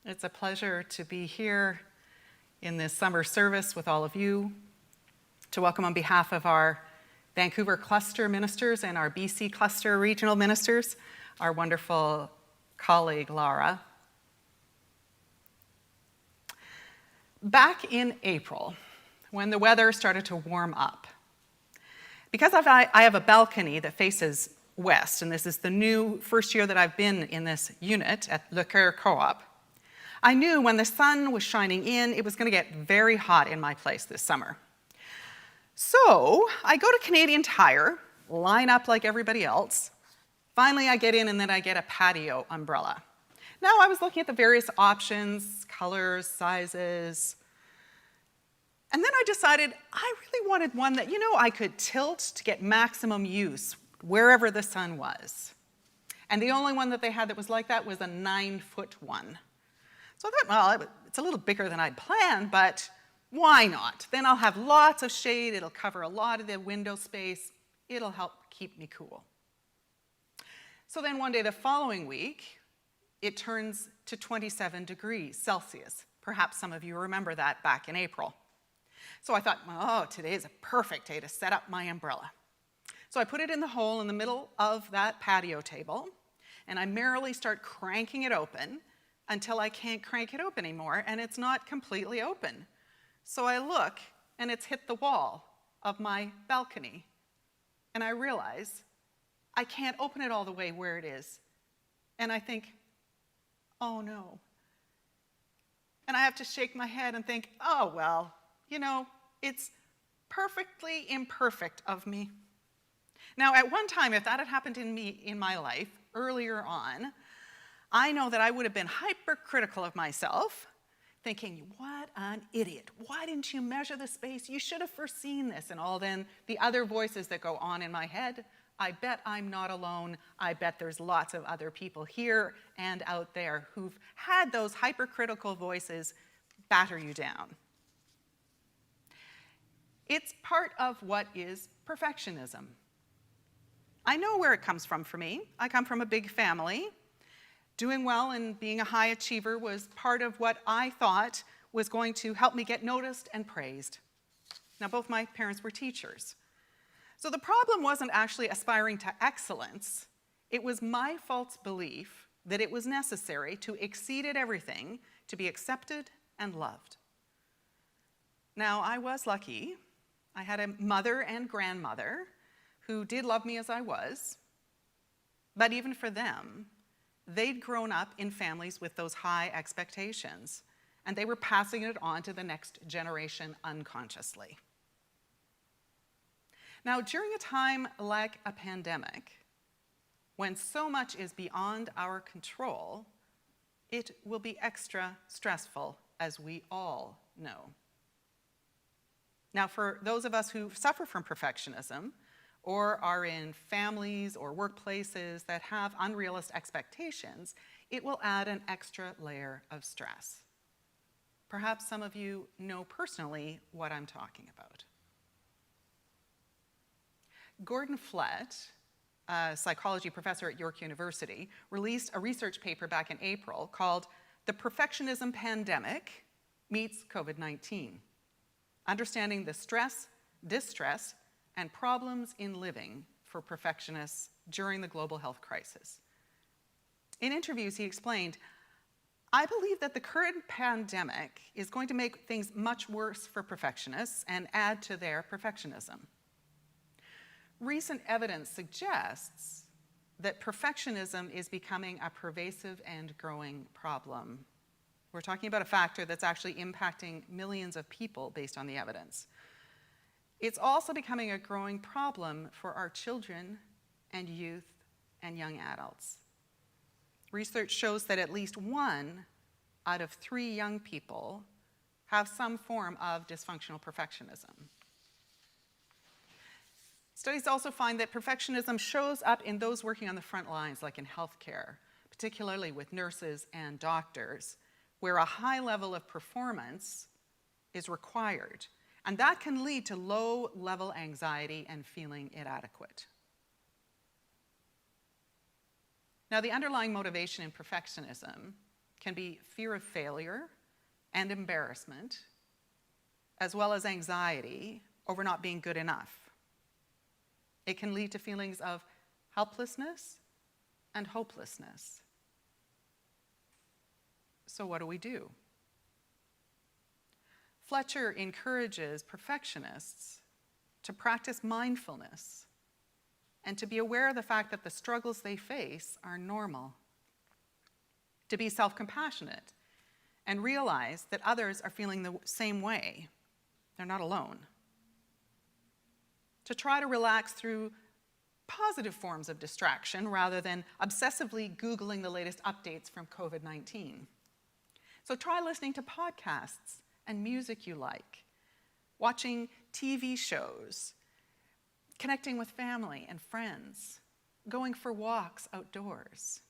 It's a pleasure to be here in this summer service with all of you, to welcome on behalf of our Vancouver cluster ministers and our BC cluster regional ministers, our wonderful colleague, Laura. Back in April, when the weather started to warm up, because I have a balcony that faces west, and this is the new first year that I've been in this unit at Le Coeur Co-op, I knew when the sun was shining in, it was going to get very hot in my place this summer. So I go to Canadian Tire, line up like everybody else. Finally, I get in, and then I get a patio umbrella. Now, I was looking at the various options, colors, sizes, and then I decided I really wanted one that, I could tilt to get maximum use wherever the sun was. And the only one that they had that was like that was a 9-foot one. So I thought, well, it's a little bigger than I'd planned, but why not? Then I'll have lots of shade, it'll cover a lot of the window space, it'll help keep me cool. So then one day the following week, it turns to 27 degrees Celsius. Perhaps some of you remember that back in April. So I thought, oh, today is a perfect day to set up my umbrella. So I put it in the hole in the middle of that patio table, and I merrily start cranking it open until I can't crank it open anymore, and it's not completely open. So I look, and it's hit the wall of my balcony, and I realize I can't open it all the way where it is. And I think, oh no. And I have to shake my head and think, oh well, it's perfectly imperfect of me. Now, at one time, if that had happened in my life earlier on, I know that I would have been hypercritical of myself, thinking, what an idiot. Why didn't you measure the space? You should have foreseen this. And all then the other voices that go on in my head, I bet I'm not alone. I bet there's lots of other people here and out there who've had those hypercritical voices batter you down. It's part of what is perfectionism. I know where it comes from for me. I come from a big family. Doing well and being a high achiever was part of what I thought was going to help me get noticed and praised. Now, both my parents were teachers. So the problem wasn't actually aspiring to excellence. It was my false belief that it was necessary to exceed at everything to be accepted and loved. Now, I was lucky. I had a mother and grandmother who did love me as I was, but even for them, they'd grown up in families with those high expectations, and they were passing it on to the next generation unconsciously. Now, during a time like a pandemic, when so much is beyond our control, it will be extra stressful, as we all know. Now, for those of us who suffer from perfectionism, or are in families or workplaces that have unrealistic expectations, it will add an extra layer of stress. Perhaps some of you know personally what I'm talking about. Gordon Flett, a psychology professor at York University, released a research paper back in April called "The Perfectionism Pandemic Meets COVID-19, Understanding the Stress, Distress, and Problems in Living for Perfectionists During the Global Health Crisis." In interviews, he explained, "I believe that the current pandemic is going to make things much worse for perfectionists and add to their perfectionism. Recent evidence suggests that perfectionism is becoming a pervasive and growing problem." We're talking about a factor that's actually impacting millions of people based on the evidence. "It's also becoming a growing problem for our children and youth and young adults. Research shows that at least 1 out of 3 young people have some form of dysfunctional perfectionism." Studies also find that perfectionism shows up in those working on the front lines, like in healthcare, particularly with nurses and doctors, where a high level of performance is required. And that can lead to low-level anxiety and feeling inadequate. Now, the underlying motivation in perfectionism can be fear of failure and embarrassment, as well as anxiety over not being good enough. It can lead to feelings of helplessness and hopelessness. So what do we do? Fletcher encourages perfectionists to practice mindfulness and to be aware of the fact that the struggles they face are normal. To be self-compassionate and realize that others are feeling the same way. They're not alone. To try to relax through positive forms of distraction rather than obsessively Googling the latest updates from COVID-19. So try listening to podcasts and music you like, watching TV shows, connecting with family and friends, going for walks outdoors.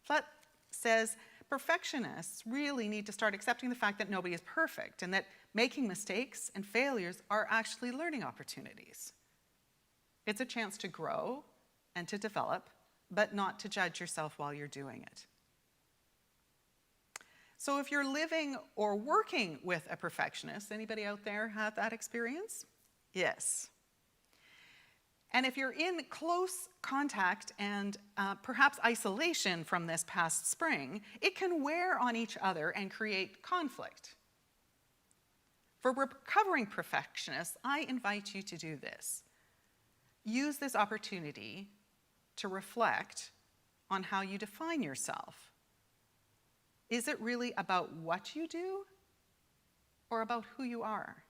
Flett says perfectionists really need to start accepting the fact that nobody is perfect and that making mistakes and failures are actually learning opportunities. It's a chance to grow and to develop, but not to judge yourself while you're doing it. So if you're living or working with a perfectionist, anybody out there have that experience? Yes. And if you're in close contact and perhaps isolation from this past spring, it can wear on each other and create conflict. For recovering perfectionists, I invite you to do this. Use this opportunity to reflect on how you define yourself. Is it really about what you do or about who you are?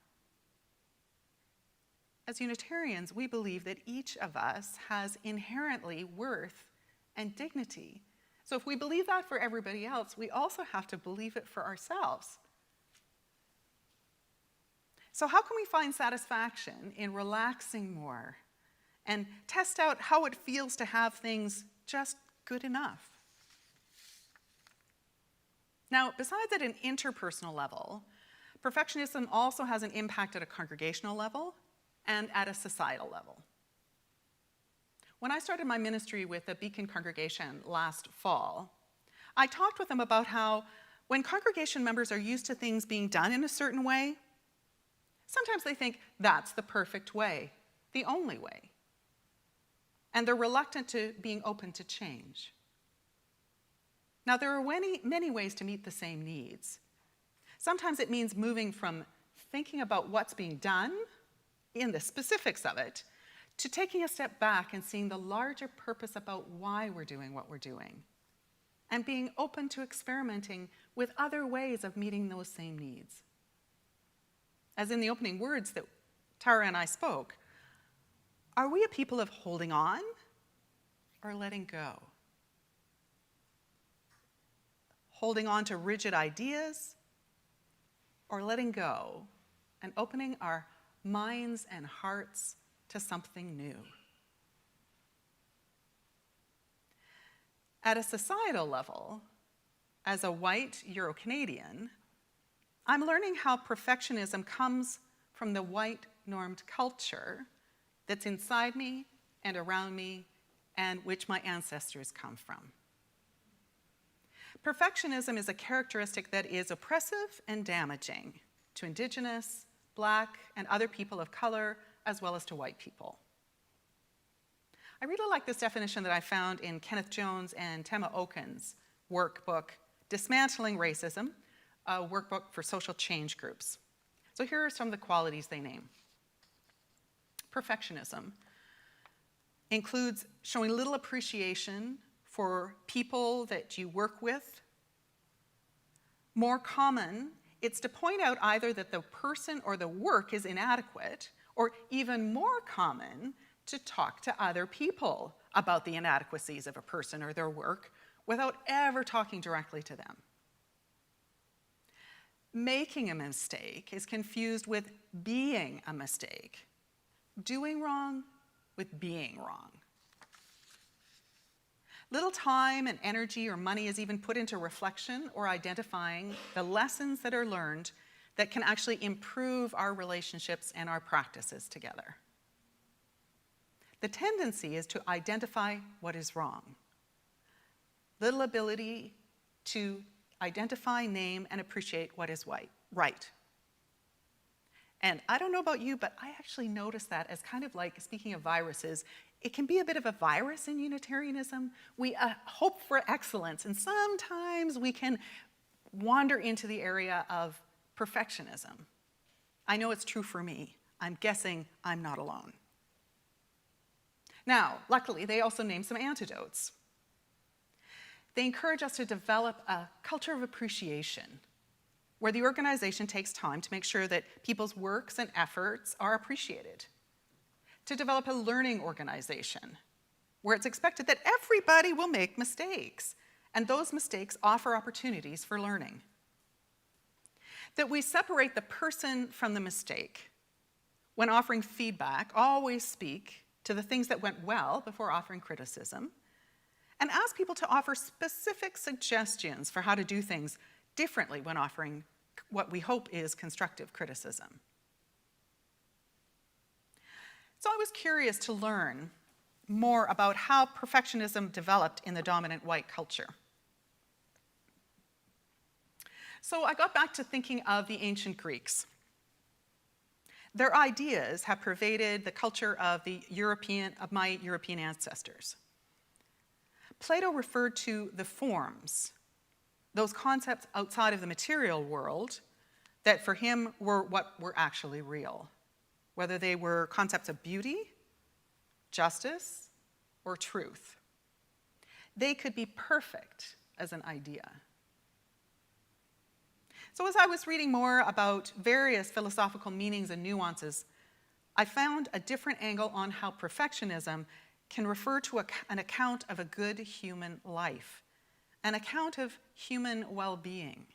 As Unitarians, we believe that each of us has inherently worth and dignity. So if we believe that for everybody else, we also have to believe it for ourselves. So how can we find satisfaction in relaxing more and test out how it feels to have things just good enough? Now, besides at an interpersonal level, perfectionism also has an impact at a congregational level and at a societal level. When I started my ministry with the Beacon congregation last fall, I talked with them about how when congregation members are used to things being done in a certain way, sometimes they think that's the perfect way, the only way. And they're reluctant to being open to change. Now, there are many ways to meet the same needs. Sometimes it means moving from thinking about what's being done in the specifics of it to taking a step back and seeing the larger purpose about why we're doing what we're doing and being open to experimenting with other ways of meeting those same needs. As in the opening words that Tara and I spoke, are we a people of holding on or letting go? Holding on to rigid ideas or letting go and opening our minds and hearts to something new? At a societal level, as a white Euro-Canadian, I'm learning how perfectionism comes from the white normed culture that's inside me and around me and which my ancestors come from. Perfectionism is a characteristic that is oppressive and damaging to Indigenous, Black, and other people of color, as well as to white people. I really like this definition that I found in Kenneth Jones and Tema Okun's workbook, Dismantling Racism, a workbook for social change groups. So here are some of the qualities they name. Perfectionism includes showing little appreciation for people that you work with. More common, it's to point out either that the person or the work is inadequate, or even more common, to talk to other people about the inadequacies of a person or their work without ever talking directly to them. Making a mistake is confused with being a mistake. Doing wrong with being wrong. Little time and energy or money is even put into reflection or identifying the lessons that are learned that can actually improve our relationships and our practices together. The tendency is to identify what is wrong. Little ability to identify, name, and appreciate what is right. And I don't know about you, but I actually notice that as kind of like, speaking of viruses, it can be a bit of a virus in Unitarianism. We hope for excellence, and sometimes we can wander into the area of perfectionism. I know it's true for me. I'm guessing I'm not alone. Now, luckily, they also name some antidotes. They encourage us to develop a culture of appreciation, where the organization takes time to make sure that people's works and efforts are appreciated. To develop a learning organization, where it's expected that everybody will make mistakes, and those mistakes offer opportunities for learning. That we separate the person from the mistake. When offering feedback, always speak to the things that went well before offering criticism, and ask people to offer specific suggestions for how to do things differently when offering what we hope is constructive criticism. So I was curious to learn more about how perfectionism developed in the dominant white culture. So I got back to thinking of the ancient Greeks. Their ideas have pervaded the culture of my European ancestors. Plato referred to the forms, those concepts outside of the material world that for him were what were actually real, whether they were concepts of beauty, justice, or truth. They could be perfect as an idea. So as I was reading more about various philosophical meanings and nuances, I found a different angle on how perfectionism can refer to an account of a good human life, an account of human well-being.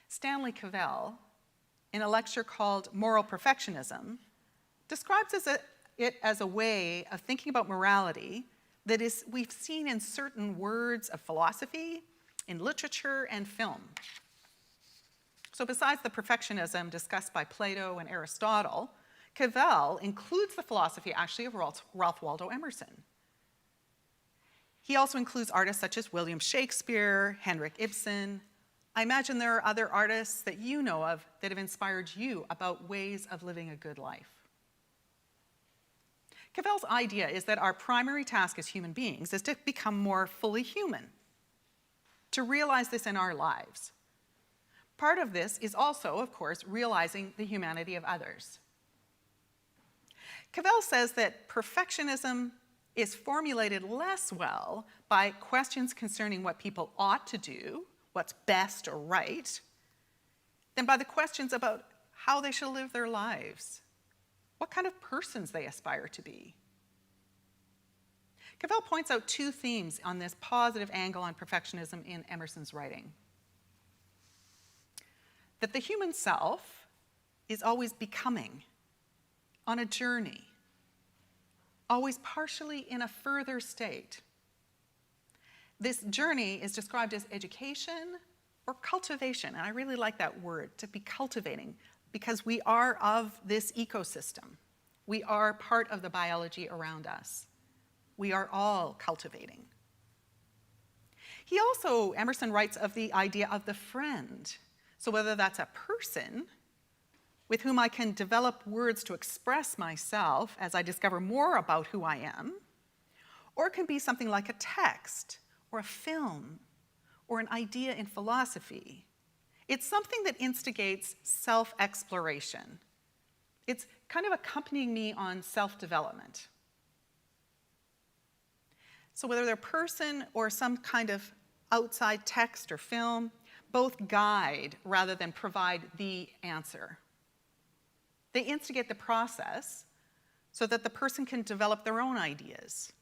Stanley Cavell, in a lecture called Moral Perfectionism, describes it as a way of thinking about morality that we've seen in certain words of philosophy, in literature and film. So besides the perfectionism discussed by Plato and Aristotle, Cavell includes the philosophy actually of Ralph Waldo Emerson. He also includes artists such as William Shakespeare, Henrik Ibsen. I imagine there are other artists that you know of that have inspired you about ways of living a good life. Cavell's idea is that our primary task as human beings is to become more fully human, to realize this in our lives. Part of this is also, of course, realizing the humanity of others. Cavell says that perfectionism is formulated less well by questions concerning what people ought to do, what's best or right, than by the questions about how they should live their lives, what kind of persons they aspire to be. Cavell points out two themes on this positive angle on perfectionism in Emerson's writing. That the human self is always becoming, on a journey, always partially in a further state. This journey is described as education or cultivation, and I really like that word, to be cultivating, because we are of this ecosystem. We are part of the biology around us. We are all cultivating. Emerson writes of the idea of the friend. So whether that's a person with whom I can develop words to express myself as I discover more about who I am, or it can be something like a text or a film or an idea in philosophy. It's something that instigates self-exploration. It's kind of accompanying me on self-development. So whether they're a person or some kind of outside text or film, both guide rather than provide the answer. They instigate the process so that the person can develop their own ideas,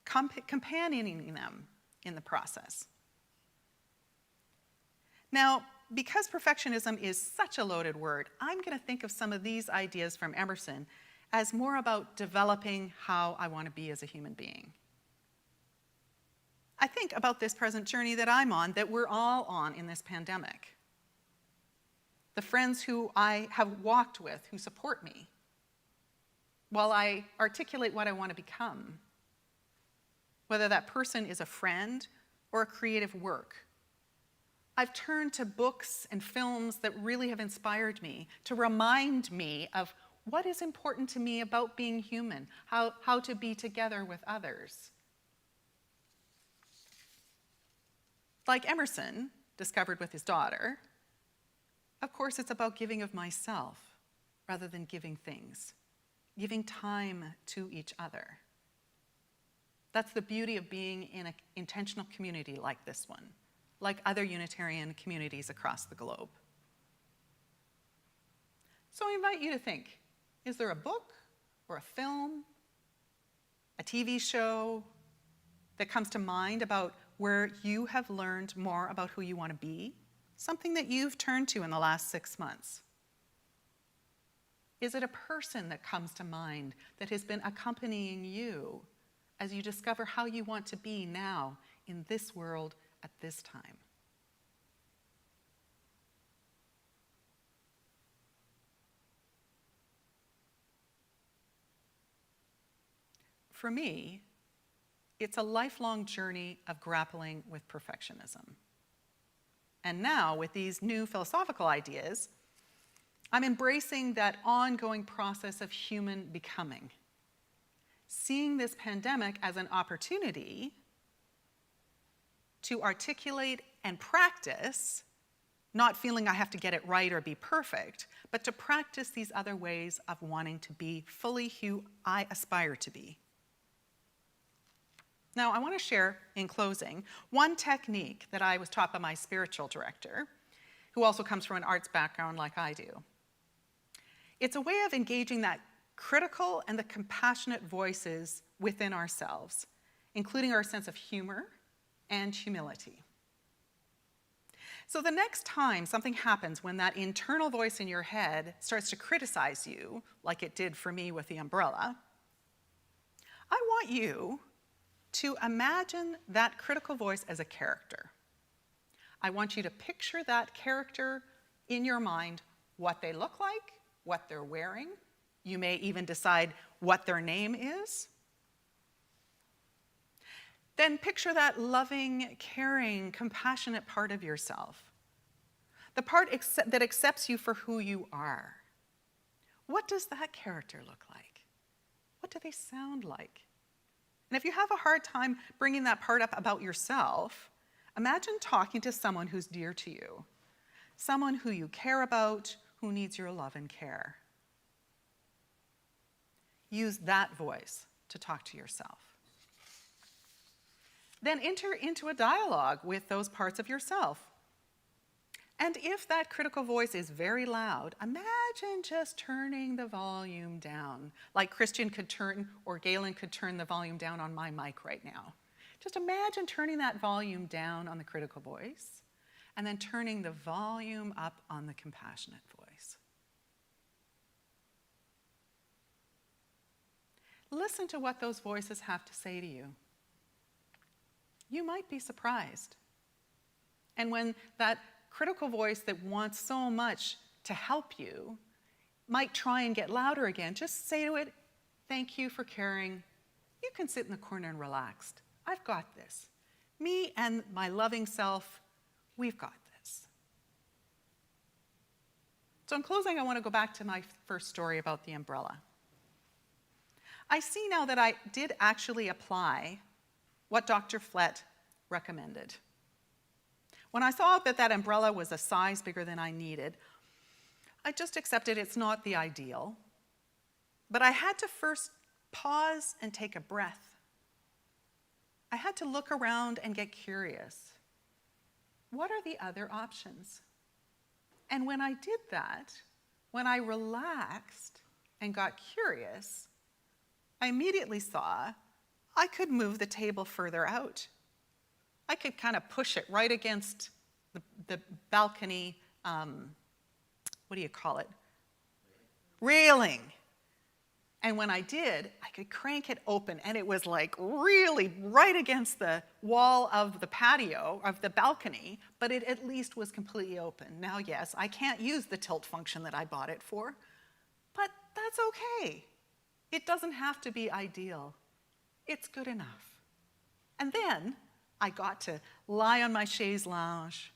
companioning them in the process. Now, because perfectionism is such a loaded word, I'm going to think of some of these ideas from Emerson as more about developing how I want to be as a human being. I think about this present journey that I'm on, that we're all on in this pandemic. The friends who I have walked with, who support me, while I articulate what I want to become. Whether that person is a friend or a creative work. I've turned to books and films that really have inspired me to remind me of what is important to me about being human, how to be together with others. Like Emerson discovered with his daughter, of course it's about giving of myself rather than giving things, giving time to each other. That's the beauty of being in an intentional community like this one, like other Unitarian communities across the globe. So I invite you to think, is there a book or a film, a TV show that comes to mind about where you have learned more about who you want to be? Something that you've turned to in the last 6 months? Is it a person that comes to mind that has been accompanying you as you discover how you want to be now in this world at this time? For me, it's a lifelong journey of grappling with perfectionism. And now, with these new philosophical ideas, I'm embracing that ongoing process of human becoming, seeing this pandemic as an opportunity to articulate and practice, not feeling I have to get it right or be perfect, but to practice these other ways of wanting to be fully who I aspire to be. Now, I want to share, in closing, one technique that I was taught by my spiritual director, who also comes from an arts background like I do. It's a way of engaging that critical and the compassionate voices within ourselves, including our sense of humor and humility. So the next time something happens when that internal voice in your head starts to criticize you, like it did for me with the umbrella, I want you to imagine that critical voice as a character. I want you to picture that character in your mind, what they look like, what they're wearing. You may even decide what their name is. Then picture that loving, caring, compassionate part of yourself, the part that accepts you for who you are. What does that character look like? What do they sound like? And if you have a hard time bringing that part up about yourself, imagine talking to someone who's dear to you, someone who you care about, who needs your love and care. Use that voice to talk to yourself. Then enter into a dialogue with those parts of yourself. And if that critical voice is very loud, imagine just turning the volume down, like Christian could turn, or Galen could turn the volume down on my mic right now. Just imagine turning that volume down on the critical voice, and then turning the volume up on the compassionate voice. Listen to what those voices have to say to you. You might be surprised. And when that critical voice that wants so much to help you might try and get louder again, just say to it, "Thank you for caring. You can sit in the corner and relax. I've got this. Me and my loving self, we've got this." So in closing, I want to go back to my first story about the umbrella. I see now that I did actually apply what Dr. Flett recommended. When I saw that that umbrella was a size bigger than I needed, I just accepted it's not the ideal. But I had to first pause and take a breath. I had to look around and get curious. What are the other options? And when I did that, when I relaxed and got curious, I immediately saw I could move the table further out. I could kind of push it right against the balcony, what do you call it? Railing. And when I did, I could crank it open, and it was like really right against the wall of the patio, of the balcony, but it at least was completely open. Now, yes, I can't use the tilt function that I bought it for, but that's okay. It doesn't have to be ideal. It's good enough. And then I I got to lie on my chaise lounge,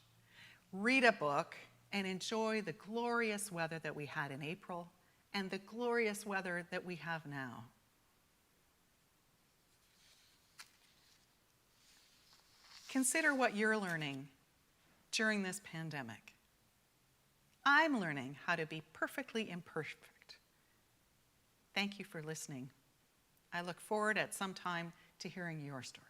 read a book, and enjoy the glorious weather that we had in April and the glorious weather that we have now. Consider what you're learning during this pandemic. I'm learning how to be perfectly imperfect. Thank you for listening. I look forward at some time to hearing your story.